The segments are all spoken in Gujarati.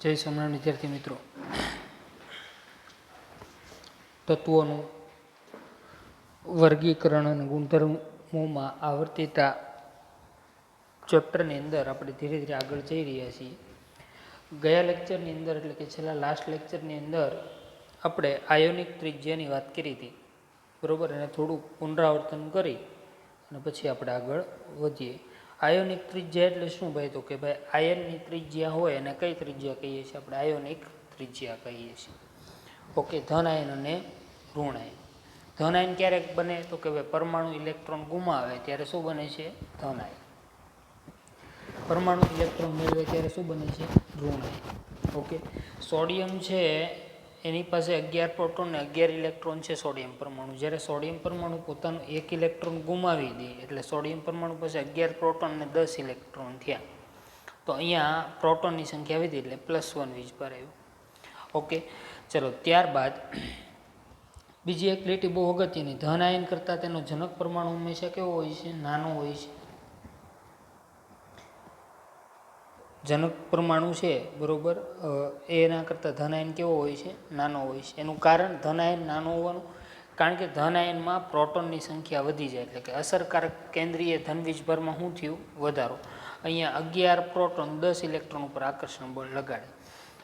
જય સ્વામિનારાયણ વિદ્યાર્થી મિત્રો, તત્વોનું વર્ગીકરણ અને ગુણધર્મોમાં આવર્તિતા ચેપ્ટરની અંદર આપણે ધીરે ધીરે આગળ જઈ રહ્યા છીએ. ગયા લેક્ચરની અંદર એટલે કે છેલ્લા લાસ્ટ લેક્ચરની અંદર આપણે આયોનિક ત્રિજ્યાની વાત કરી હતી, બરાબર. એને થોડું પુનરાવર્તન કરી અને પછી આપણે આગળ વધીએ. આયોનિક ત્રિજ્યા એટલે શું ભાઈ? તો કે ભાઈ આયનની ત્રિજ્યા હોય અને કઈ ત્રિજ્યા કહીએ છીએ? આપણે આયોનિક ત્રિજ્યા કહીએ છીએ. ઓકે, ધન આયન અને ઋણ આયન. ધન આયન ક્યારેક બને? તો કે ભાઈ પરમાણુ ઇલેક્ટ્રોન ગુમાવે ત્યારે શું બને છે? ધન આયન. પરમાણુ ઇલેક્ટ્રોન મેળવે ત્યારે શું બને છે? ઋણ આયન. ઓકે, સોડિયમ છે એની પાસે 11 પ્રોટોન ને 11 ઇલેક્ટ્રોન છે સોડિયમ પરમાણુ. જ્યારે સોડિયમ પરમાણુ પોતાનું 1 ઇલેક્ટ્રોન ગુમાવી દે એટલે સોડિયમ પરમાણુ પાસે 11 પ્રોટોન ને 10 ઇલેક્ટ્રોન થયા. તો અહીંયા પ્રોટોનની સંખ્યા વધી એટલે +1 વીજભાર આવ્યું. ઓકે, ચલો ત્યારબાદ બીજી એક લીટી બહુ અગત્યની. ધન આયન કરતાં તેનો જનક પરમાણુ હંમેશા કેવો હોય છે? નાનો હોય છે. જનક પરમાણુ છે, બરોબર, એના કરતાં ધન આયન કેવો હોય છે? નાનો હોય છે. એનું કારણ ધન આયન નાનો હોવાનું, કારણ કે ધન આયનમાં પ્રોટોનની સંખ્યા વધી જાય એટલે કે અસરકારક કેન્દ્રીય ધન વીજભારમાં શું થયું? વધારો. અહીંયા 11 પ્રોટોન 10 ઇલેક્ટ્રોન ઉપર આકર્ષણ બળ લગાડે,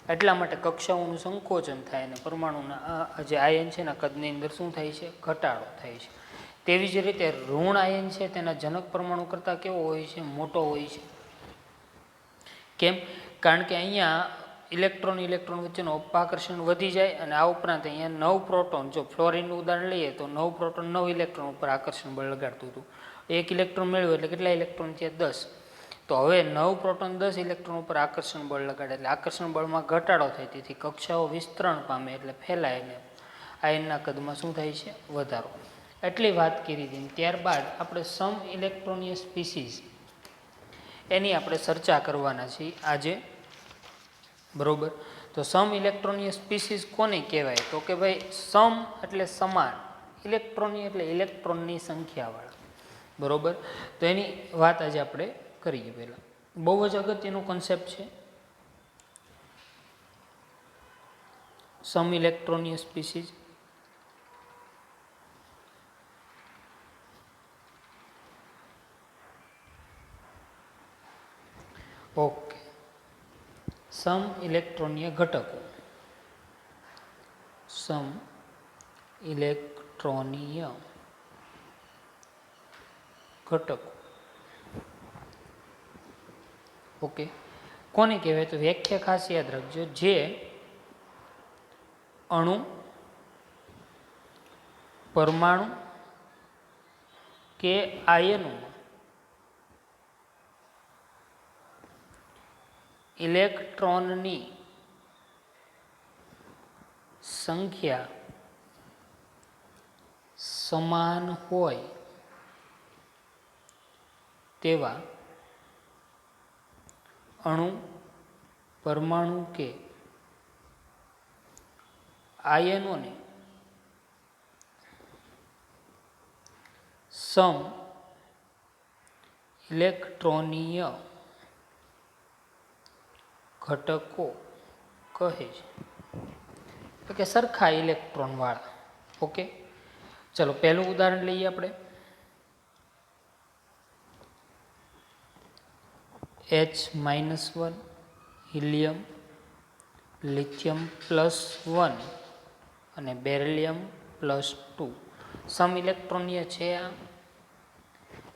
એટલા માટે કક્ષાઓનું સંકોચન થાય અને પરમાણુના જે આયન છે એના કદની અંદર શું થાય છે? ઘટાડો થાય છે. તેવી જ રીતે ઋણ આયન છે તેના જનક પરમાણુ કરતાં કેવો હોય છે? મોટો હોય છે. કેમ? કારણ કે અહીંયા ઇલેક્ટ્રોન વચ્ચેનું અપાકર્ષણ વધી જાય અને આ ઉપરાંત અહીંયા 9 પ્રોટોન, જો ફ્લોરિનનું ઉદાહરણ લઈએ તો 9 પ્રોટોન 9 ઇલેક્ટ્રોન ઉપર આકર્ષણ બળ લગાડતું હતું. 1 ઇલેક્ટ્રોન મેળવ્યો એટલે કેટલા ઇલેક્ટ્રોન થયા? 10. તો હવે 9 પ્રોટોન 10 ઇલેક્ટ્રોન ઉપર આકર્ષણ બળ લગાડે એટલે આકર્ષણ બળમાં ઘટાડો થાય, તેથી કક્ષાઓ વિસ્તરણ પામે એટલે ફેલાય ને આયનના કદમાં શું થાય છે? વધારો. એટલી વાત કરી હતી. ત્યારબાદ આપણે સમ ઇલેક્ટ્રોનીય સ્પીસીસ એની આપણે ચર્ચા કરવાના છીએ આજે, બરોબર. તો સમ ઇલેક્ટ્રોનીય સ્પીસીસ કોને કહેવાય? તો કે ભાઈ સમ એટલે સમાન, ઇલેક્ટ્રોની એટલે ઇલેક્ટ્રોનની સંખ્યાવાળા, બરોબર. તો એની વાત આજે આપણે કરીએ. પહેલાં બહુ જ અગત્યનો કોન્સેપ્ટ છે સમ ઇલેક્ટ્રોનીય સ્પીસીસ. ઓકે, સમ ઇલેક્ટ્રોનીય ઘટકો. સમ ઇલેક્ટ્રોનીય ઘટકો. ઓકે, કોને કહેવાય? તો વ્યાખ્યા ખાસ યાદ રાખજો. જે અણુ, પરમાણુ કે આયનોમાં ઇલેક્ટ્રોનની સંખ્યા સમાન હોય તેવા અણુ, પરમાણુ કે આયનોને સમ ઇલેક્ટ્રોનીય ઘટકો કહે છે, એટલે કે સરખા ઇલેક્ટ્રોન વાળા. ઓકે, ચલો પહેલું ઉદાહરણ લઈએ આપણે. H-1 હિલિયમ, લિથિયમ +1 અને બેરિલિયમ +2 સમ ઇલેક્ટ્રોનીય છે. આ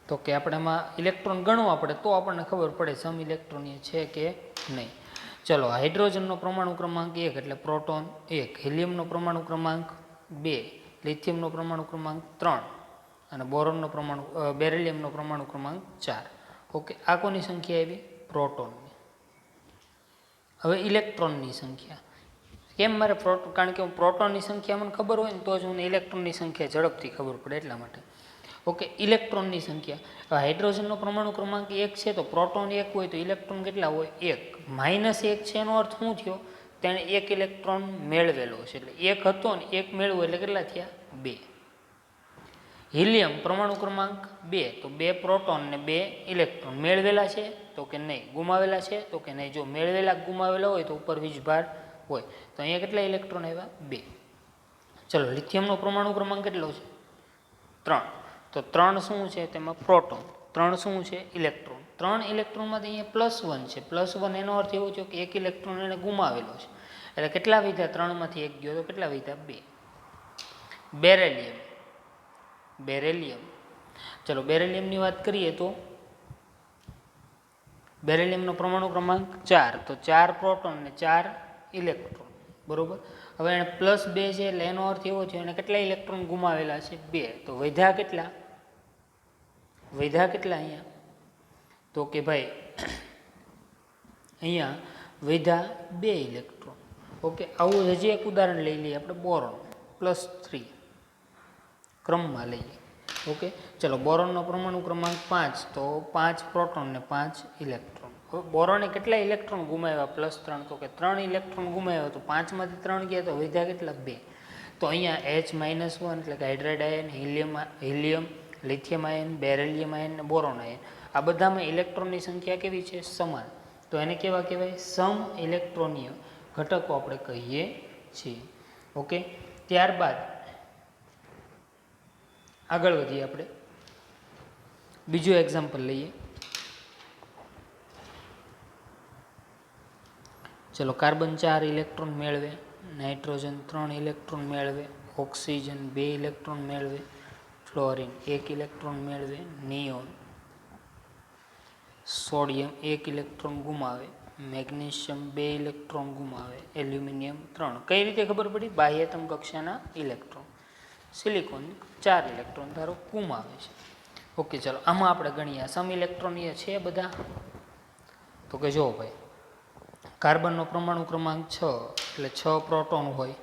તો કે આપણે એમાં ઇલેક્ટ્રોન ગણવા પડે તો આપણને ખબર પડે સમ ઇલેક્ટ્રોનીય છે કે નહીં. ચલો, હાઇડ્રોજનનો પરમાણુ ક્રમાંક 1 એટલે પ્રોટોન 1, હિલિયમનો પરમાણુ ક્રમાંક 2, લિથિયમનો પરમાણુ ક્રમાંક 3 અને બોરોનનો બેરિલિયમનો પરમાણુ ક્રમાંક 4. ઓકે, આ કોની સંખ્યા આવી? પ્રોટોનની. હવે ઇલેક્ટ્રોનની સંખ્યા કેમ મારે કારણ કે પ્રોટોનની સંખ્યા મને ખબર હોય ને તો જ મને ઇલેક્ટ્રોનની સંખ્યા ઝડપથી ખબર પડે, એટલા માટે. ઓકે, ઇલેક્ટ્રોનની સંખ્યા. હવે હાઇડ્રોજનનો પરમાણુ ક્રમાંક 1 છે તો પ્રોટોન 1 હોય તો ઇલેક્ટ્રોન કેટલા હોય? 1. -1 છે એનો અર્થ શું થયો? તેણે 1 ઇલેક્ટ્રોન મેળવેલો છે, એટલે 1 હતો ને 1 મેળવ્યો એટલે કેટલા થયા? 2. હિલિયમ પરમાણુ ક્રમાંક 2, તો 2 પ્રોટોન ને 2 ઇલેક્ટ્રોન મેળવેલા છે તો કે નહીં, ગુમાવેલા છે તો કે નહીં. જો મેળવેલા ગુમાવેલા હોય તો ઉપર વીજભાર હોય. તો અહીંયા કેટલા ઇલેક્ટ્રોન આવ્યા? 2. ચલો લિથિયમનો પરમાણુ ક્રમાંક કેટલો છે? 3. તો 3 શું છે? તેમાં પ્રોટોન. 3 શું છે? ઇલેક્ટ્રોન. 3 ઇલેક્ટ્રોનમાંથી અહીંયા +1 છે. +1 એનો અર્થ એવો છે કે એક ઇલેક્ટ્રોન એને ગુમાવેલો છે. એટલે કેટલા વધ્યા? 3માંથી 1 ગયો તો કેટલા વધ્યા? 2. બેરેલિયમ. બેરેલિયમ. ચલો બેરેલિયમની વાત કરીએ તો બેરેલિયમનો પરમાણુ ક્રમાંક 4, તો 4 પ્રોટોન ને 4 ઇલેક્ટ્રોન. બરોબર. હવે એને +2 છે એટલે એનો અર્થ એવો છે એને કેટલા ઇલેક્ટ્રોન ગુમાવેલા છે? 2. તો વધ્યા કેટલા? વધ્યા કેટલા અહીંયા? તો કે ભાઈ અહીંયા વધ્યા 2 ઇલેક્ટ્રોન. ઓકે, આવું હજી એક ઉદાહરણ લઈ લઈએ આપણે, બોરોન +3 ક્રમમાં લઈએ. ઓકે, ચલો બોરોનનો પરમાણુ ક્રમાંક 5, તો 5 પ્રોટોન ને 5 ઇલેક્ટ્રોન. હવે બોરોને કેટલા ઇલેક્ટ્રોન ગુમાવ્યા? +3, તો કે 3 ઇલેક્ટ્રોન ગુમાવ્યા. તો 5માંથી 3 ગયા તો વધ્યા કેટલા? 2. તો અહીંયા H-1 એટલે કે hydride ion, helium, lithium ion, beryllium ion અને બોરોન આયન, આ બધામાં ઇલેક્ટ્રોનની સંખ્યા કેવી છે? સમાન. તો એને કેવા કહેવાય? સમ ઇલેક્ટ્રોનીય ઘટકો આપણે કહીએ છીએ. ઓકે, ત્યારબાદ આગળ વધીએ આપણે, બીજું એક્ઝામ્પલ લઈએ. ચલો કાર્બન 4 ઇલેક્ટ્રોન મેળવે, નાઇટ્રોજન 3 ઇલેક્ટ્રોન મેળવે, ઓક્સિજન 2 ઇલેક્ટ્રોન મેળવે, ફ્લોરિન 1 ઇલેક્ટ્રોન મેળવે, નિયોન સોડિયમ 1 ઇલેક્ટ્રોન ગુમાવે, મેગ્નેશિયમ 2 ઇલેક્ટ્રોન ગુમાવે, એલ્યુમિનિયમ 3. કઈ રીતે ખબર પડી? બાહ્યતમ કક્ષાના ઇલેક્ટ્રોન. સિલિકોન 4 ઇલેક્ટ્રોન ધારો ગુમાવે છે. ઓકે, ચલો આમાં આપણે ગણીએ સમ ઇલેક્ટ્રોનીય છે બધા. તો કે જો ભાઈ કાર્બનનો પરમાણુ ક્રમાંક 6 એટલે 6 પ્રોટોન હોય.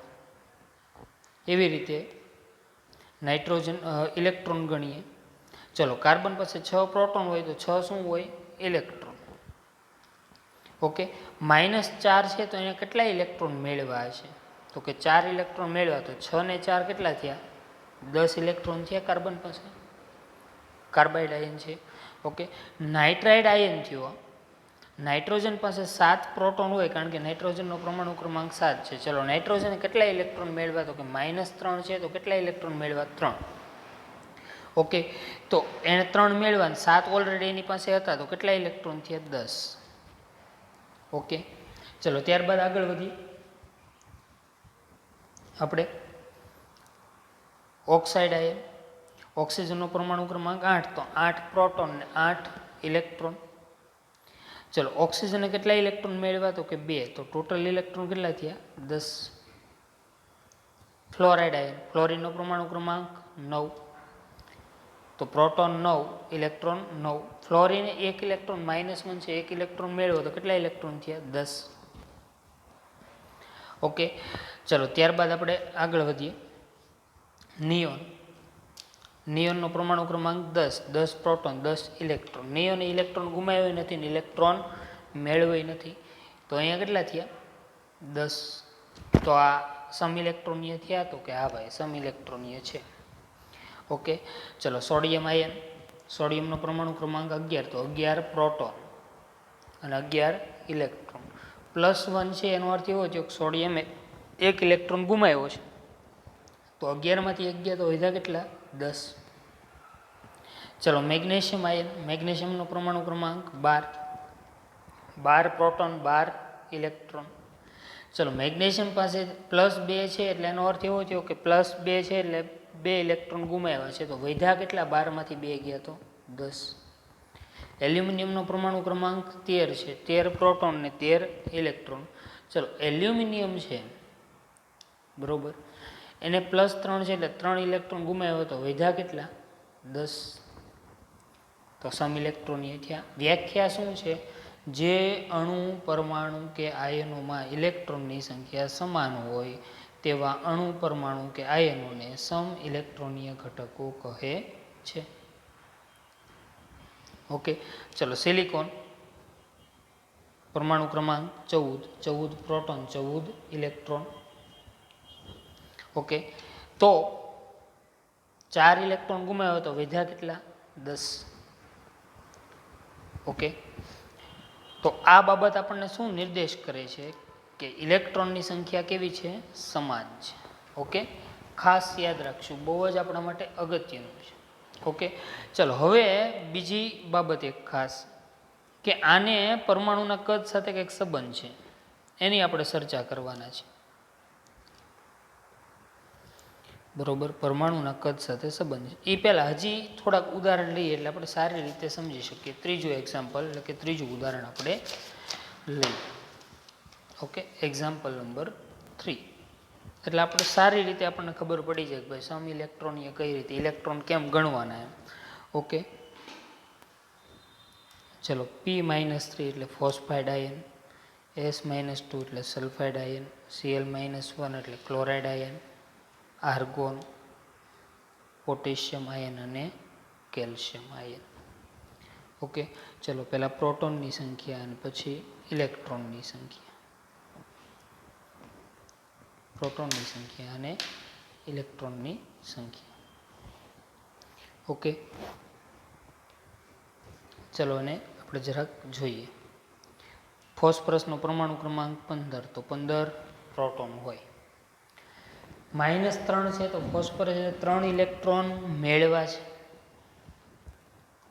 એવી રીતે નાઇટ્રોજન ઇલેક્ટ્રોન ગણીએ. ચલો કાર્બન પાસે 6 પ્રોટોન હોય તો 6 શું હોય? ઇલેક્ટ્રોન. ઓકે, -4 છે તો એને કેટલા ઇલેક્ટ્રોન મેળવ્યા છે? તો કે 4 ઇલેક્ટ્રોન મેળવ્યા. તો 6 ને 4 કેટલા થયા? 10 ઇલેક્ટ્રોન થયા કાર્બન પાસે. કાર્બાઇડ આયન છે. ઓકે, નાઇટ્રાઇડ આયન થયો. નાઇટ્રોજન પાસે 7 પ્રોટોન હોય કારણ કે નાઇટ્રોજનનો પરમાણુ ક્રમાંક 7 છે. ચલો નાઇટ્રોજને કેટલા ઇલેક્ટ્રોન મેળવ્યા? તો કે -3 છે તો કેટલા ઇલેક્ટ્રોન મેળવ્યા? 3. ઓકે, તો એને 3 મેળવ્યા, 7 ઓલરેડી એની પાસે હતા તો કેટલા ઇલેક્ટ્રોન થયા? 10. ઓકે, ચલો ત્યારબાદ આગળ વધીએ આપણે. ઓક્સાઇડ આયન, ઓક્સિજનનો પરમાણુ ક્રમાંક 8, તો 8 પ્રોટોન ને 8 ઇલેક્ટ્રોન. ચલો ઓક્સિજને કેટલા ઇલેક્ટ્રોન મેળવ્યા? તો કે 2, તો ટોટલ ઇલેક્ટ્રોન કેટલા થયા? 10. ફ્લોરાઇડ આયન, ફ્લોરિનનો પરમાણુ ક્રમાંક 9, તો પ્રોટોન 9 ઇલેક્ટ્રોન 9. ફ્લોરિને 1 ઇલેક્ટ્રોન -1 છે, 1 ઇલેક્ટ્રોન મેળવ્યો તો કેટલા ઇલેક્ટ્રોન થયા? 10. ઓકે, ચલો ત્યારબાદ આપણે આગળ વધીએ. નિયોન, નિયોનનો પરમાણુ ક્રમાંક 10, 10 પ્રોટોન 10 ઇલેક્ટ્રોન. નિયોને ઇલેક્ટ્રોન ગુમાવ્યો નથી ને ઇલેક્ટ્રોન મેળવ્યો નથી. તો અહીંયા કેટલા થયા? 10. તો આ સમ ઇલેક્ટ્રોનીય થયા? તો કે હા ભાઈ સમ ઇલેક્ટ્રોનીય છે. ઓકે, ચલો સોડિયમ આયન, સોડિયમનો પરમાણુ ક્રમાંક 11, તો 11 પ્રોટોન અને 11 ઇલેક્ટ્રોન. +1 છે એનો અર્થ એવો છે કે સોડિયમે 1 ઇલેક્ટ્રોન ગુમાવ્યો છે. તો 11માંથી 1 ગયા તો વધ્યા કેટલા? 10. ચલો મેગ્નેશિયમ આયન, મેગ્નેશિયમનો પરમાણુ ક્રમાંક 12, 12 પ્રોટોન 12 ઇલેક્ટ્રોન. ચલો મેગ્નેશિયમ પાસે +2 છે એટલે એનો અર્થ એવો થયો કે +2 છે એટલે 2 ઇલેક્ટ્રોન ગુમાવ્યા છે. તો વધ્યા કેટલા? 12માંથી 2 ગયા તો 10. એલ્યુમિનિયમનો પરમાણુ ક્રમાંક 13 છે, 13 પ્રોટોન ને 13 ઇલેક્ટ્રોન. ચલો એલ્યુમિનિયમ છે બરોબર, એને +3 છે એટલે 3 ઇલેક્ટ્રોન ગુમાવ્યો તો વધ્યા કેટલા? 10. તો સમ ઇલેક્ટ્રોનીય થયા. વ્યાખ્યા શું છે? જે અણુ પરમાણુ કે આયનોમાં ઇલેક્ટ્રોનની સંખ્યા સમાન હોય તેવા અણુ પરમાણુ કે આયનોને સમ ઇલેક્ટ્રોનીય ઘટકો કહે છે. ઓકે, ચલો સિલિકોન, પરમાણુ ક્રમાંક 14, 14 પ્રોટોન 14 ઇલેક્ટ્રોન. ઓકે, તો 4 ઇલેક્ટ્રોન ગુમાવ્યો તો વધ્યા કેટલા? 10. ઓકે, તો આ બાબત આપણને શું નિર્દેશ કરે છે કે ઇલેક્ટ્રોનની સંખ્યા કેવી છે? સમાન છે. ઓકે, ખાસ યાદ રાખશું, બહુ જ આપણા માટે અગત્યનું છે. ઓકે, ચલો હવે બીજી બાબત એક ખાસ, કે આને પરમાણુના કદ સાથે કંઈક સંબંધ છે, એની આપણે ચર્ચા કરવાના છે. બરોબર, પરમાણુના કદ સાથે સંબંધ છે. એ પહેલાં હજી થોડાક ઉદાહરણ લઈએ એટલે આપણે સારી રીતે સમજી શકીએ. ત્રીજું એક્ઝામ્પલ એટલે કે ત્રીજું ઉદાહરણ આપણે લઈએ. Okay, example number 3. એટલે આપણે સારી રીતે આપણને ખબર પડી જાય કે ભાઈ સમ ઇલેક્ટ્રોનીય કઈ રીતે ઇલેક્ટ્રોન કેમ ગણવાના એમ. ઓકે, ચલો P-3 એટલે ફોસ્ફાઇડ આયન, S-2 એટલે સલ્ફાઇડ આયન, Cl-1 એટલે chloride ion, argon, potassium ion અને કેલ્શિયમ આયન. ઓકે, ચલો પહેલાં પ્રોટોનની સંખ્યા અને પછી ઇલેક્ટ્રોનની સંખ્યા. પ્રોટોનની સંખ્યા અને ઇલેક્ટ્રોનની સંખ્યા. ઓકે, ચલો અને આપણે જરાક જોઈએ. ફોસ્ફરસનો પરમાણુ ક્રમાંક 15, તો 15 પ્રોટોન હોય. -3 છે તો ફોસ્ફરસ 3 ઇલેક્ટ્રોન મેળવ્યા છે.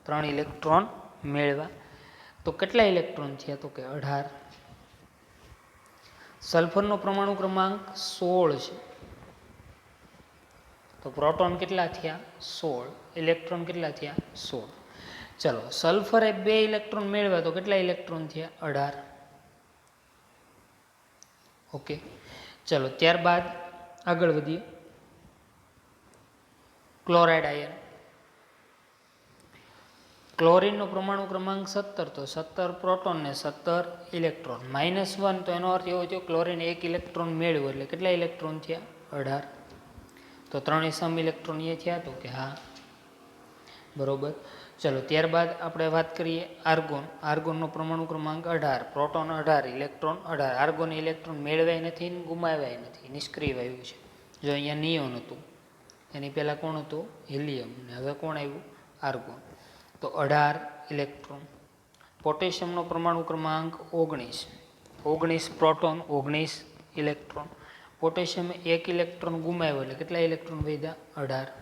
3 ઇલેક્ટ્રોન મેળવ્યા, તો કેટલા ઇલેક્ટ્રોન થયા? તો કે 18. સલ્ફરનો પરમાણુ ક્રમાંક 16 છે, તો પ્રોટોન કેટલા થયા? 16. ઇલેક્ટ્રોન કેટલા થયા? 16. ચલો, સલ્ફરે 2 ઇલેક્ટ્રોન મેળવ્યા, તો કેટલા ઇલેક્ટ્રોન થયા? 18. ઓકે, ચલો ત્યારબાદ આગળ વધીએ. ક્લોરાઇડ આયન, ક્લોરીનનો પરમાણુ ક્રમાંક 17, તો 17 પ્રોટોન ને 17 ઇલેક્ટ્રોન. -1 તો એનો અર્થ એવો થયો ક્લોરીન 1 ઇલેક્ટ્રોન મેળવ્યો, એટલે કેટલા ઇલેક્ટ્રોન થયા? 18. તો 3 સમ ઇલેક્ટ્રોન એ થયા, તો કે હા, બરોબર. ચલો ત્યારબાદ આપણે વાત કરીએ આર્ગોન. આર્ગોનનો પરમાણુ ક્રમાંક 18, પ્રોટોન 18, ઇલેક્ટ્રોન 18. આર્ગોન ઇલેક્ટ્રોન મેળવ્યા નથી, ગુમાવ્યા નથી, નિષ્ક્રિય વાયુ છે. જો અહીંયા નિયોન હતું, એની પહેલાં કોણ હતું? હિલિયમ, ને હવે કોણ આવ્યું? આર્ગોન. તો 18 ઇલેક્ટ્રોન. પોટેશિયમનો પરમાણુ ક્રમાંક 19, 19 પ્રોટોન, 19 ઇલેક્ટ્રોન. પોટેશિયમ 1 ઇલેક્ટ્રોન ગુમાવ્યો, એટલે કેટલા ઇલેક્ટ્રોન વધ્યા? 18.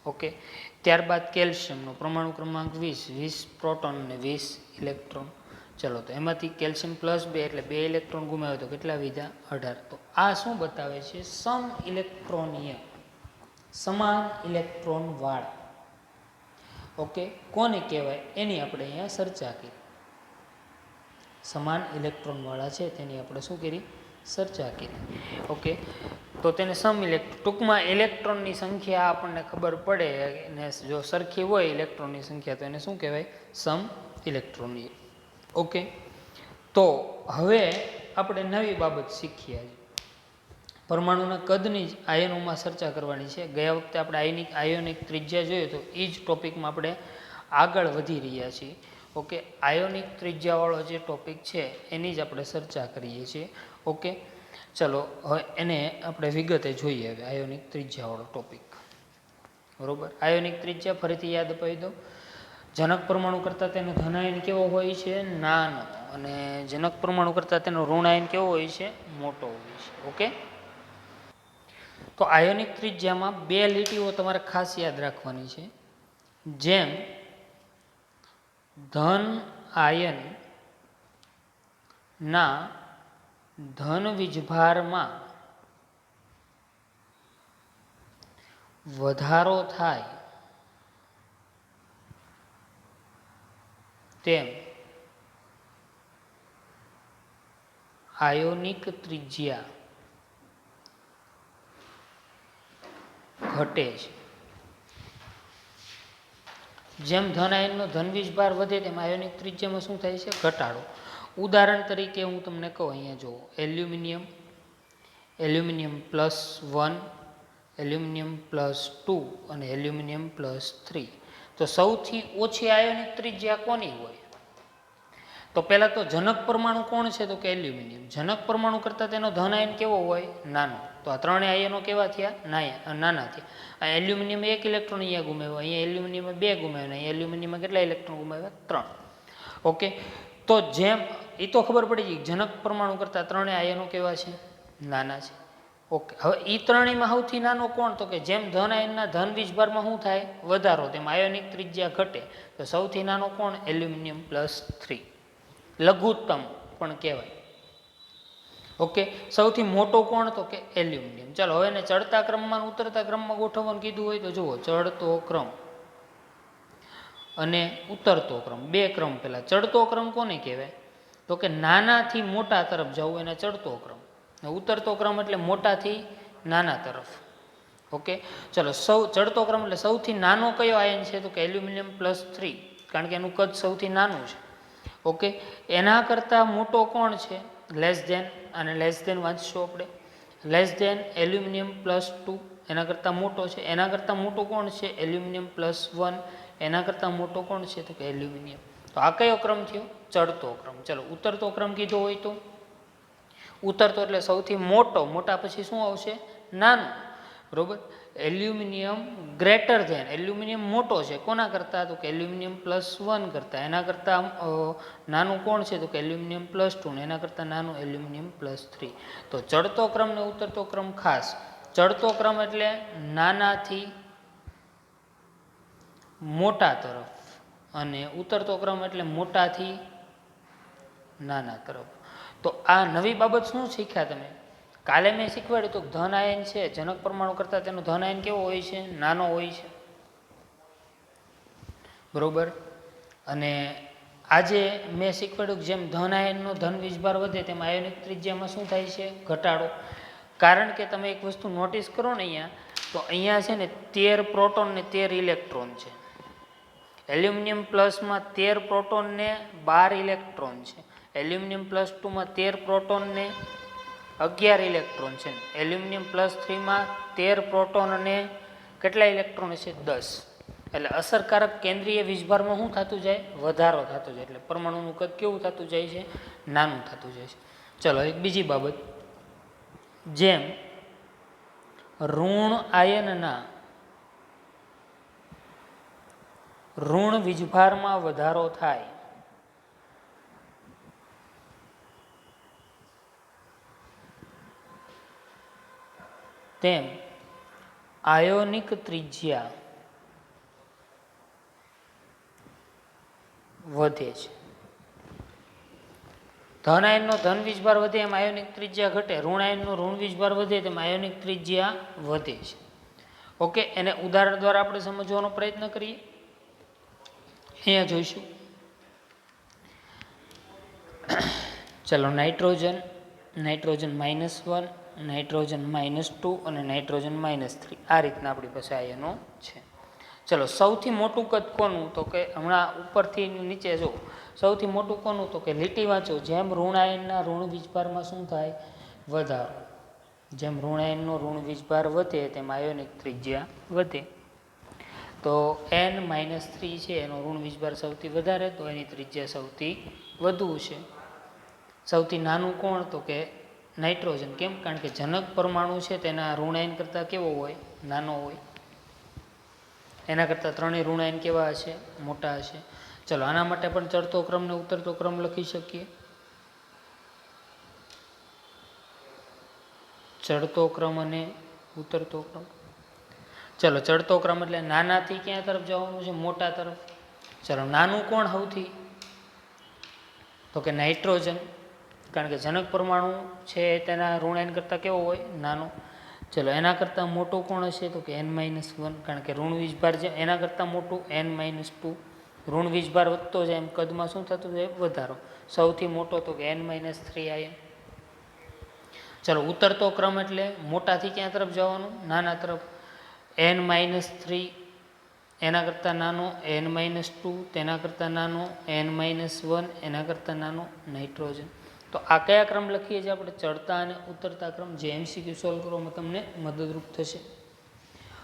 ઓકે, ત્યારબાદ કેલ્શિયમનો પરમાણુ ક્રમાંક 20, 20 પ્રોટોન અને 20 ઇલેક્ટ્રોન. ચલો, તો એમાંથી કેલ્શિયમ +2 એટલે 2 ઇલેક્ટ્રોન ગુમાવ્યો, તો કેટલા વધ્યા? 18. તો આ શું બતાવે છે? સમ ઇલેક્ટ્રોનીય, સમાન ઇલેક્ટ્રોન વાળા. ઓકે, કોને કહેવાય એની આપણે અહીંયા ચર્ચા કરી. સમાન ઇલેક્ટ્રોન વાળા છે તેની આપણે શું કરી? ચર્ચા કરી. ઓકે, તો તેને ટૂંકમાં ઇલેક્ટ્રોનની સંખ્યા આપણને ખબર પડે અને જો સરખી હોય ઇલેક્ટ્રોનની સંખ્યા, તો એને શું કહેવાય? સમ ઇલેક્ટ્રોનીય. ઓકે, તો હવે આપણે નવી બાબત શીખીએ. પરમાણુના કદની જ આયનોમાં ચર્ચા કરવાની છે. ગયા વખતે આપણે આયોનિક ત્રિજ્યા જોઈએ, તો એ જ ટોપિકમાં આપણે આગળ વધી રહ્યા છીએ. ઓકે, આયોનિક ત્રિજ્યાવાળો જે ટોપિક છે એની જ આપણે ચર્ચા કરીએ છીએ. ઓકે, ચલો હવે એને આપણે વિગતે જોઈએ. હવે આયોનિક ત્રિજ્યાવાળો ટોપિક, બરોબર. આયોનિક ત્રિજ્યા ફરીથી યાદ અપાવી દો. જનક પરમાણુ કરતાં તેનો ધનાયન કેવો હોય છે? નાનો. અને જનક પરમાણુ કરતાં તેનો ઋણાયન કેવો હોય છે? મોટો હોય છે. ઓકે, તો આયોનિક ત્રિજ્યામાં 2 લીટીઓ તમારે ખાસ યાદ રાખવાની છે. જેમ ધન આયન ના ધન વીજભારમાં વધારો થાય તેમ આયોનિક ત્રિજ્યા ઘટે છે. જેમ ધન આયનનો ધન વીજભાર વધે તેમ આયોનિક ત્રિજ્યામાં શું થાય છે? ઘટાડો. ઉદાહરણ તરીકે હું તમને કહું, અહીંયા જુઓ, એલ્યુમિનિયમ +1, એલ્યુમિનિયમ +2 અને એલ્યુમિનિયમ +3. તો સૌથી ઓછી આયોનિક ત્રિજ્યા કોની હોય? તો પહેલાં તો જનક પરમાણુ કોણ છે તો કે એલ્યુમિનિયમ. જનક પરમાણુ કરતાં તેનો ધન આયન કેવો હોય? નાનો. તો આ ત્રણેય આયનો કેવા થયા? નાના થયા. આ એલ્યુમિનિયમ 1 ઇલેક્ટ્રોન અહીંયા ગુમાવ્યો, અહીંયા એલ્યુમિનિયમ 2 ગુમાવ્યા, અહીંયા એલ્યુમિનિયમ કેટલા ઇલેક્ટ્રોન ગુમાવ્યા? 3. ઓકે, તો જેમ એ તો ખબર પડી ગઈ જનક પરમાણુ કરતાં ત્રણેય આયનો કેવા છે? નાના છે. ઓકે, હવે એ ત્રણેયમાં સૌથી નાનો કોણ? તો કે જેમ ધન આયનના ધન વીજભારમાં શું થાય? વધારો, તેમ આયોનિક ત્રિજ્યા ઘટે. તો સૌથી નાનો કોણ? એલ્યુમિનિયમ +3. લઘુત્તમ પણ કહેવાય. ઓકે, સૌથી મોટો કોણ? તો કે એલ્યુમિનિયમ. ચાલો હવે એને ચડતા ક્રમમાં ઉતરતા ક્રમમાં ગોઠવવાનું કીધું હોય તો જુઓ, ચડતો ક્રમ અને ઉતરતો ક્રમ, બે ક્રમ. પહેલા ચડતો ક્રમ કોને કહેવાય? તો કે નાનાથી મોટા તરફ જવું એને ચડતો ક્રમ. ઉતરતો ક્રમ એટલે મોટાથી નાના તરફ. ઓકે, ચલો ચડતો ક્રમ એટલે સૌથી નાનો કયો આયન છે? તો કે એલ્યુમિનિયમ +3, કારણ કે એનું કદ સૌથી નાનું છે. ઓકે, એના કરતાં મોટો કોણ છે? લેસ ધેન, અને લેસ ધેન વાંચશું આપણે. લેસ ધેન એલ્યુમિનિયમ +2, એના કરતાં મોટો છે. એના કરતાં મોટો કોણ છે? એલ્યુમિનિયમ +1. એના કરતાં મોટો કોણ છે? તો કે એલ્યુમિનિયમ. તો આ કયો ક્રમ થયો? ચડતો ક્રમ. ચલો ઉતરતો ક્રમ કીધો હોય તો ઉતરતો એટલે સૌથી મોટો, મોટા પછી શું આવશે? નાનું. બરોબર. એલ્યુમિનિયમ ગ્રેટર ધેન, એલ્યુમિનિયમ મોટો છે કોના કરતાં? તો કે એલ્યુમિનિયમ +1 કરતાં. એના કરતાં નાનું કોણ છે? તો કે એલ્યુમિનિયમ +2, ને એના કરતાં નાનું એલ્યુમિનિયમ +3. તો ચડતો ક્રમ ને ઉતરતો ક્રમ ખાસ. ચડતો ક્રમ એટલે નાનાથી મોટા તરફ, અને ઉતરતો ક્રમ એટલે મોટાથી નાના તરફ. તો આ નવી બાબત શું શીખ્યા તમે? કાલે મેં શીખવાડ્યું તો ધન આયન છે, જનક પરમાણુ કરતાં તેનો ધન આયન કેવો હોય છે? નાનો હોય છે. બરોબર. અને આજે મેં શીખવાડ્યું કે જેમ ધન આયનનો ધન વીજભાર વધે તેમ આયોનિક ત્રિજ્યામાં શું થાય છે? ઘટાડો. કારણ કે તમે એક વસ્તુ નોટિસ કરો ને અહીંયા, તો અહીંયા છે ને 13 પ્રોટોન ને 13 ઇલેક્ટ્રોન છે. એલ્યુમિનિયમ પ્લસમાં 13 પ્રોટોન ને 12 ઇલેક્ટ્રોન છે. એલ્યુમિનિયમ +2માં 13 પ્રોટોન ને 11 ઇલેક્ટ્રોન છે. એલ્યુમિનિયમ +3માં 13 પ્રોટોન અને કેટલા ઇલેક્ટ્રોન છે? 10. એટલે અસરકારક કેન્દ્રીય વીજભારમાં શું થતું જાય? વધારો થતો જાય. એટલે પરમાણુનું કદ કેવું થતું જાય છે? નાનું થતું જાય છે. ચલો એક બીજી બાબત, જેમ ઋણ આયનના ઋણ વીજભારમાં વધારો થાય તેમ આયોનિક ત્રિજ્યા વધે છે. ધન આયનનો ધન વીજભાર વધે એમ આયોનિક ત્રિજ્યા ઘટે. ઋણ આયનનો ઋણ વીજભાર વધે તેમ આયોનિક ત્રિજ્યા વધે છે. ઓકે, એને ઉદાહરણ દ્વારા આપણે સમજવાનો પ્રયત્ન કરીએ. અહીંયા જોઈશું. ચલો નાઇટ્રોજન, નાઇટ્રોજન -1, નાઇટ્રોજન -2 અને નાઇટ્રોજન -3, આ રીતના આપણી પાસે આયનો છે. ચલો સૌથી મોટું કદ કોનું? તો કે હમણાં ઉપરથી નીચે જો, સૌથી મોટું કોનું? તો કે લીટી વાંચો. જેમ ઋણ આયનના ઋણ વીજભારમાં શું થાય? વધારો. જેમ ઋણ આયનનો ઋણ વીજભાર વધે તેમ આયોનિક ત્રિજ્યા વધે. તો n-3 છે એનો ઋણ વીજભાર સૌથી વધારે, તો એની ત્રિજ્યા સૌથી વધુ છે. સૌથી નાનું કોણ? તો કે નાઇટ્રોજન. કેમ? કારણ કે જનક પરમાણુ છે તેના ઋણ આયન કરતાં કેવો હોય? નાનો હોય. એના કરતાં ત્રણેય ઋણ આયન કેવા હશે? મોટા હશે. ચલો આના માટે પણ ચડતો ક્રમ ને ઉતરતો ક્રમ લખી શકીએ. ચડતો ક્રમ અને ઉતરતો ક્રમ. ચલો ચડતો ક્રમ એટલે નાનાથી ક્યાં તરફ જવાનું છે? મોટા તરફ. ચલો નાનું કોણ સૌથી? તો કે નાઇટ્રોજન, કારણ કે જનક પરમાણુ છે તેના ઋણ આયન કરતાં કેવો હોય? નાનો. ચલો એના કરતાં મોટું કોણ હશે? તો કે n-1, કારણ કે ઋણ વીજભાર છે એના કરતાં મોટું n-2. ઋણ વીજભાર વધતો જાય એમ કદમાં શું થતું જાય? વધારો. સૌથી મોટો તો કે n-3 આયન. ચલો ઉતરતો ક્રમ એટલે મોટાથી ક્યાં તરફ જવાનું? નાના તરફ. n-3, એના કરતાં નાનો n-2, તેના કરતાં નાનો n-1, એના કરતાં નાનો નાઇટ્રોજન. તો આ કયા ક્રમ લખીએ છીએ આપણે? ચડતા અને ઉતરતા ક્રમ, જે MCQ સોલ્વ કરવામાં તમને મદદરૂપ થશે.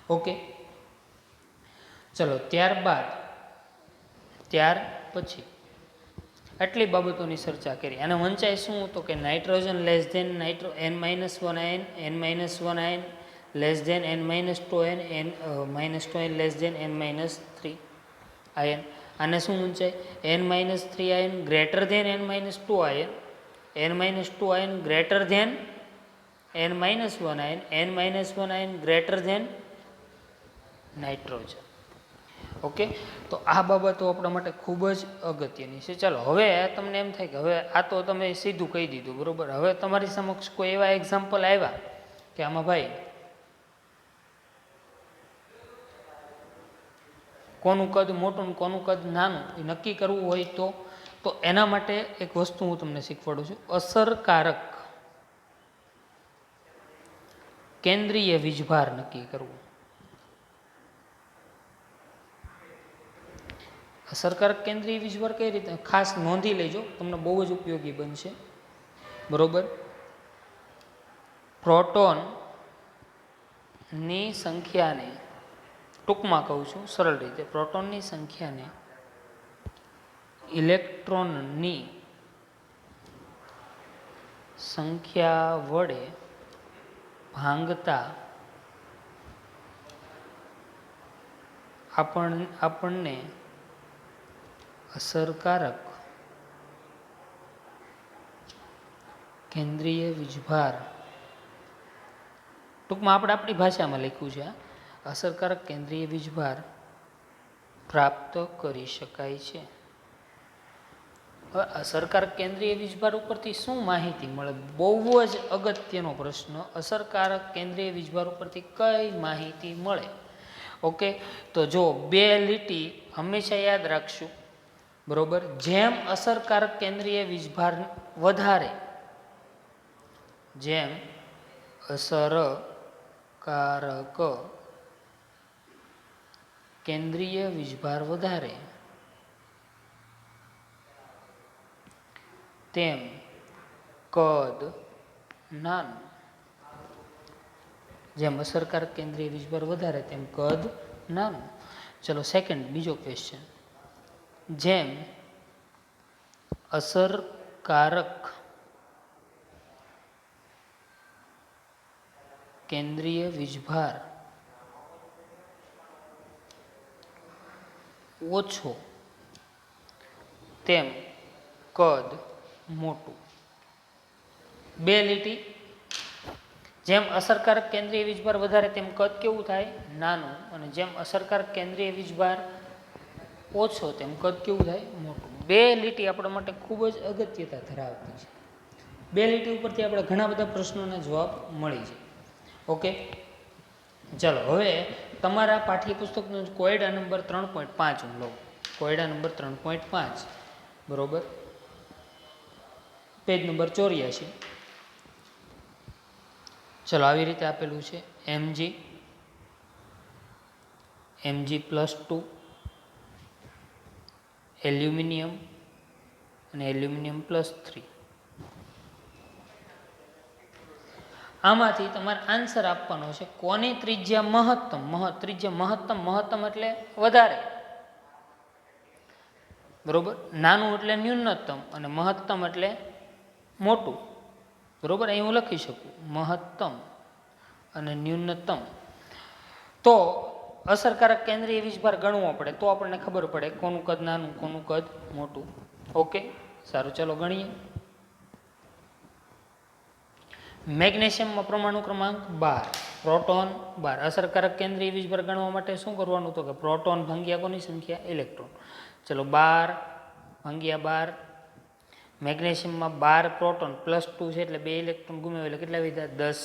ઓકે, ચલો ત્યાર પછી આટલી બાબતોની ચર્ચા કરી. અને વંચાય શું તો કે nitrogen less than N-1 ion, N-1 ion less than N-2 ion, N-2 ion less than N-3 ion. આને શું વંચાય? N-3 ion greater than N-2 ion, N-2 ion greater than N-1 ion, N-1 ion greater than nitrogen. Okay, તો આ બાબતો આપણા માટે ખૂબ જ અગત્યની છે. ચાલો, હવે તમને એમ થાય કે હવે આ તો તમે સીધું કહી દીધું, બરોબર. હવે તમારી સમક્ષ કોઈ એવા એક્ઝામ્પલ આવ્યા કે આમાં ભાઈ કોનું કદ મોટું ને કોનું કદ નાનું એ નક્કી કરવું હોય તો એના માટે એક વસ્તુ હું તમને શીખવાડું છું. અસરકારક કેન્દ્રીય વીજભાર નક્કી કરવું. અસરકારક કેન્દ્રીય વીજભાર કઈ રીતે? ખાસ નોંધી લેજો, તમને બહુ જ ઉપયોગી બનશે, બરોબર. પ્રોટોનની સંખ્યાને, ટૂંકમાં કહું છું સરળ રીતે, પ્રોટોનની સંખ્યાને ઇલેક્ટ્રોનની સંખ્યા વડે ભાંગતા આપણને અસરકારક કેન્દ્રીય વીજભાર, ટૂંકમાં આપણે આપણી ભાષામાં લખ્યું છે, અસરકારક કેન્દ્રીય વીજભાર પ્રાપ્ત કરી શકાય છે. હવે અસરકારક કેન્દ્રીય વીજભાર ઉપરથી શું માહિતી મળે? બહુ જ અગત્યનો પ્રશ્ન. અસરકારક કેન્દ્રીય વીજભાર ઉપરથી કઈ માહિતી મળે? ઓકે, તો જો બે લીટી હંમેશા યાદ રાખશું, બરોબર. જેમ અસરકારક કેન્દ્રીય વીજભાર વધારે, જેમ અસરકારક કેન્દ્રીય વીજભાર વધારે તેમ કદ નાનું. જેમ અસરકારક કેન્દ્રીય વીજભાર વધારે તેમ કદ નાનું. ચલો સેકન્ડ, બીજો ક્વેશ્ચન. જેમ અસરકારક કેન્દ્રીય વીજભાર ઓછો તેમ કદ મોટું. બે લીટી, જેમ અસરકારક કેન્દ્રીય વીજભાર વધારે તેમ કદ કેવું થાય? નાનું. અને જેમ અસરકારક કેન્દ્રીય વીજભાર ઓછો તેમ કદ કેવું થાય? મોટું. બે લીટી આપણા માટે ખૂબ જ અગત્યતા ધરાવતી છે. બે લીટી ઉપરથી આપણે ઘણા બધા પ્રશ્નોના જવાબ મળી જાય. ઓકે, ચાલો હવે તમારા પાઠ્યપુસ્તકનો કોયડા નંબર 3.5 હું લઉં. કોયડા નંબર 3.5, બરોબર. Page number 84. ચલો, આવી રીતે આપેલું છે. Mg+2 એલ્યુમિનિયમ અને એલ્યુમિનિયમ+3. આમાંથી તમારે આન્સર આપવાનો છે કોની ત્રિજ્યા મહત્તમ. મહત્તમ એટલે વધારે, બરોબર. નાનું એટલે ન્યૂનતમ અને મહત્તમ એટલે મોટું, બરોબર. અહીં હું લખી શકું મહત્તમ અને ન્યૂનતમ. તો અસરકારક કેન્દ્રીય વીજભાર ગણવો પડે તો આપણને ખબર પડે કોનું કદ નાનું કોનું કદ મોટું. ઓકે, સારું, ચાલો ગણીએ. મેગ્નેશિયમમાં પરમાણુ ક્રમાંક 12, પ્રોટોન 12. અસરકારક કેન્દ્રીય વીજભાર ગણવા માટે શું કરવાનું? તો કે પ્રોટોન ભાગ્યા કોની સંખ્યા? ઇલેક્ટ્રોન. ચલો, 12 ભાગ્યા 12. મેગ્નેશિયમમાં 12 પ્રોટોન +2 છે એટલે 2 ઇલેક્ટ્રોન ગુમાવ્યા એટલે કેટલા વધ્યા? 10.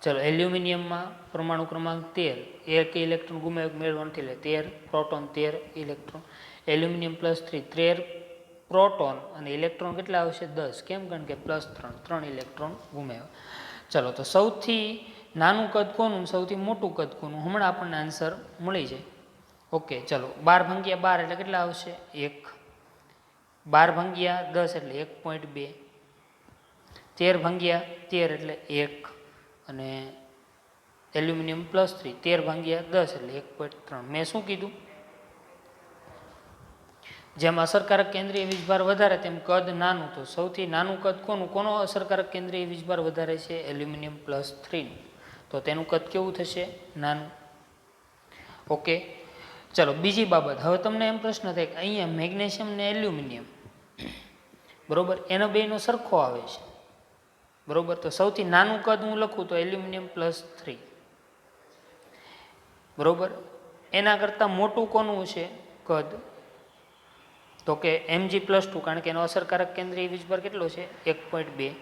ચલો, એલ્યુમિનિયમમાં પરમાણુ ક્રમાંક 13, 1 ઇલેક્ટ્રોન ગુમાવ્યો મેળવો નથી એટલે 13 પ્રોટોન 13 ઇલેક્ટ્રોન. એલ્યુમિનિયમ +3, 13 પ્રોટોન અને ઇલેક્ટ્રોન કેટલા આવશે? 10. કેમ? કારણ કે +3 ઇલેક્ટ્રોન ગુમાવ્યા. ચલો, તો સૌથી નાનું કદ કોનું, સૌથી મોટું કદ કોનું? હમણાં આપણને આન્સર મળી જાય. ઓકે, ચલો, 12 ભાગ્યા 12 એટલે કેટલા આવશે? 1. 12 ભાગ્યા 10 એટલે 1.2. 13 ભાગ્યા 13 એટલે 1. અને એલ્યુમિનિયમ +3, 13 ભાગ્યા 10 એટલે 1.3. મેં શું કીધું? જેમ અસરકારક કેન્દ્રીય વીજભાર વધારે તેમ કદ નાનું, તો સૌથી નાનું કદ કોનો અસરકારક કેન્દ્રીય વીજભાર વધારે છે? એલ્યુમિનિયમ +3 નું. તો તેનું કદ કેવું થશે? નાનું. ઓકે, ચલો બીજી બાબત. હવે તમને એમ પ્રશ્ન થાય કે અહીંયા મેગ્નેશિયમ ને એલ્યુમિનિયમ, બરોબર, એનો બેનો સરખો આવે છે, બરોબર. તો સૌથી નાનું કદ હું લખું તો એલ્યુમિનિયમ +3, બરોબર. એના કરતાં મોટું કોનું છે કદ? તો કે Mg+2, કારણ કે એનો અસરકારક કેન્દ્રીય વીજભાર કેટલો છે? 1.2.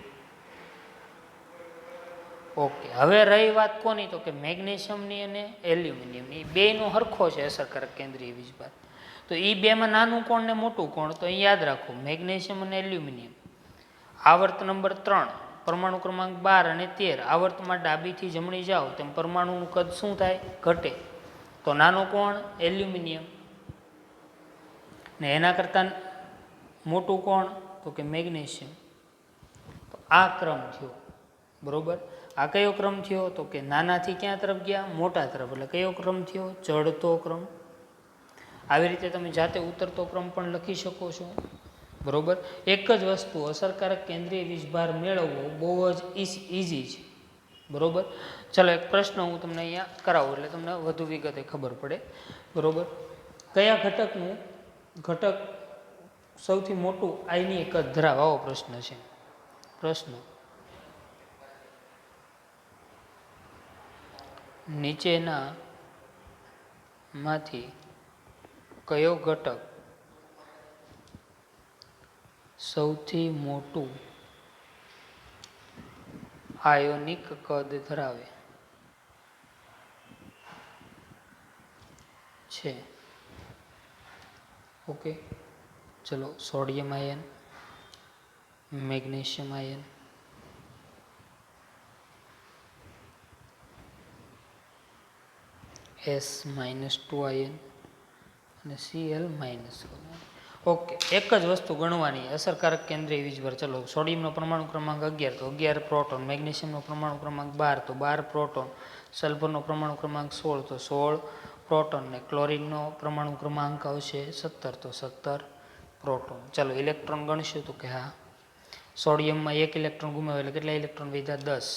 ઓકે, હવે રહી વાત કોની? તો કે મેગ્નેશિયમની અને એલ્યુમિનિયમની. બેનો હરખો છે અસરકારક કેન્દ્રીય વીજભાર. તો એ બેમાં નાનું કોણ ને મોટું કોણ? તો અહીં યાદ રાખો, મેગ્નેશિયમ અને એલ્યુમિનિયમ. આવર્ત નંબર 3, પરમાણુ ક્રમાંક 12 અને 13. આવર્તમાં ડાબીથી જમણી જાઓ તેમ પરમાણુનું કદ શું થાય? ઘટે. તો નાનો કોણ? એલ્યુમિનિયમ. ને એના કરતાં મોટું કોણ? તો કે મેગ્નેશિયમ. તો આ ક્રમ થયો, બરોબર. આ કયો ક્રમ થયો? તો કે નાનાથી ક્યાં તરફ ગયા? મોટા તરફ. એટલે કયો ક્રમ થયો? ચડતો ક્રમ. આવી રીતે તમે જાતે ઉતરતો ક્રમ પણ લખી શકો છો, બરોબર. એક જ વસ્તુ અસરકારક કેન્દ્રીય વીજભાર મેળવવો બહુ જ ઇઝી છે, બરોબર. ચલો એક પ્રશ્ન હું તમને અહીંયા કરાવું એટલે તમને વધુ વિગતે ખબર પડે, બરોબર. કયા ઘટક સૌથી મોટું આયનીય કદ ધરાવે? આવો પ્રશ્ન છે. પ્રશ્ન: નીચેના માંથી કયો ઘટક સૌથી મોટું આયોનિક કદ ધરાવે છે? ઓકે, ચલો sodium ion, magnesium ion, S-2 ion અને Cl-1. ઓકે, એક જ વસ્તુ ગણવાની, અસરકારક કેન્દ્રીય વીજભાર. ચલો સોડિયમનો પરમાણુ ક્રમાંક 11, તો 11 પ્રોટોન. મેગ્નેશિયમનો પરમાણુ ક્રમાંક 12, તો 12 પ્રોટોન. સલ્ફરનો પરમાણુ ક્રમાંક 16, તો 16 પ્રોટોન. ને ક્લોરિનનો પરમાણુ ક્રમાંક આવશે 17, તો 17 પ્રોટોન. ચલો ઇલેક્ટ્રોન ગણશું તો કે હા, સોડિયમમાં 1 ઇલેક્ટ્રોન ગુમાવ્યો એટલે કેટલા ઇલેક્ટ્રોન વધ્યા? 10.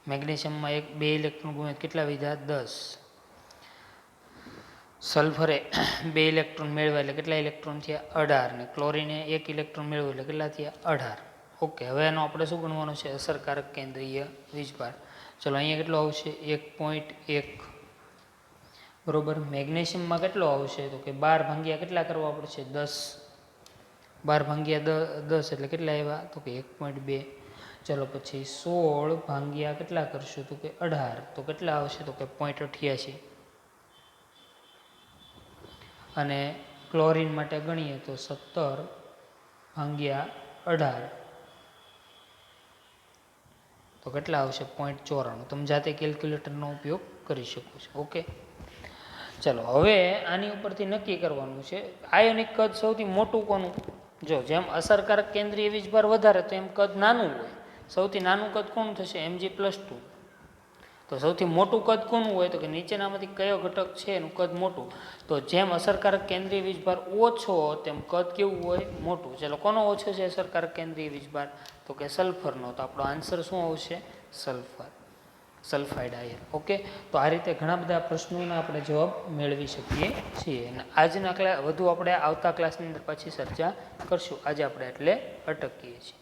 મેગ્નેશિયમમાં 2 ઇલેક્ટ્રોન ગુમાવ્યા, કેટલા વધ્યા? 10. સલ્ફરે 2 ઇલેક્ટ્રોન મેળવ્યા એટલે કેટલા ઇલેક્ટ્રોન થયા? 18. ને ક્લોરીને 1 ઇલેક્ટ્રોન મેળવ્યો એટલે કેટલા થયા? 18. ઓકે, હવે એનો આપણે શું ગણવાનું છે? અસરકારક કેન્દ્રીય વીજભાર. ચલો અહીંયા કેટલો આવશે? 1.1, બરોબર. મેગ્નેશિયમમાં કેટલો આવશે? તો કે 12 ભાગ્યા કેટલા કરવા પડશે? 10. 12 ભાગ્યા 10 એટલે કેટલા આવ્યા? તો કે 1.2. ચલો પછી 16 ભાગ્યા કેટલા કરશું? તો કે 18, તો કેટલા આવશે? તો કે 0.88. અને ક્લોરીન માટે ગણીએ તો 17 ભાગ્યા 18, તો કેટલા આવશે? 0.94. તમે જાતે કેલ્ક્યુલેટરનો ઉપયોગ કરી શકો છો. ઓકે, ચલો હવે આની ઉપરથી નક્કી કરવાનું છે આયોનિક કદ સૌથી મોટું કોનું? જો જેમ અસરકારક કેન્દ્રીય વીજભાર વધારે તો એમ કદ નાનું હોય. સૌથી નાનું કદ કોનું થશે? Mg+2. તો સૌથી મોટું કદ કોનું હોય? તો કે નીચેનામાંથી કયો ઘટક છે એનું કદ મોટું? તો જેમ અસરકારક કેન્દ્રીય વીજભાર ઓછો તેમ કદ કેવું હોય? મોટું. ચલો કોનો ઓછો છે અસરકારક કેન્દ્રીય વીજભાર? તો કે સલ્ફરનો. તો આપણો આન્સર શું આવશે? Sulphur, sulphide ion. ઓકે, તો આ રીતે ઘણા બધા પ્રશ્નોના આપણે જવાબ મેળવી શકીએ છીએ. અને આજના વધુ આપણે આવતા ક્લાસની અંદર પછી ચર્ચા કરશું. આજે આપણે એટલે અટકીએ છીએ.